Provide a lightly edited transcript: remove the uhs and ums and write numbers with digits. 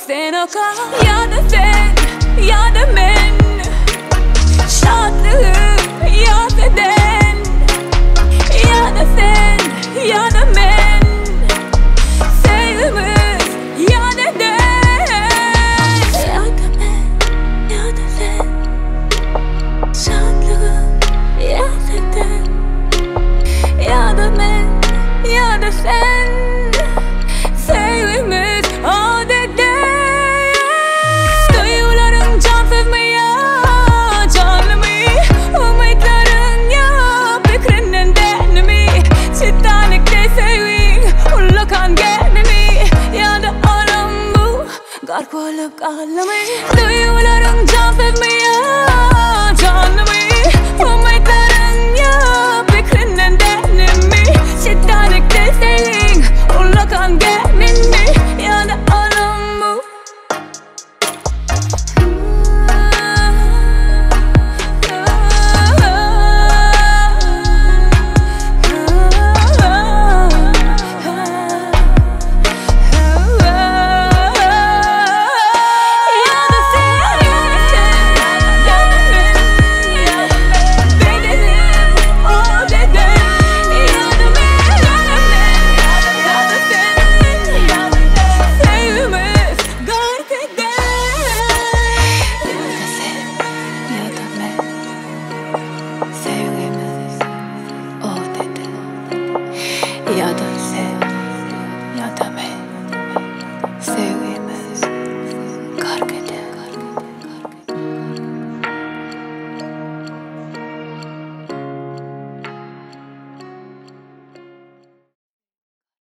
sen o kal. Ya da sen ya da men, şadlığı yad eden. Ya da sen ya da men, sevgimiz yad eden. Ya da men ya da sen, şadlığı yad eden. Ya da men ya da sen, sevgimiz yad eden. Duyguların can sevmeye canımı, umutların ya fikrinden denimi. Titanik'te sevgin ullakan kendini. Ya da aram bu gark olup alemi. Duyguların can sevmeye canımı, umutların ya fikrinden denimi. Titanik'te sevgin ullakan kendini. Ya da aram bu. Ya da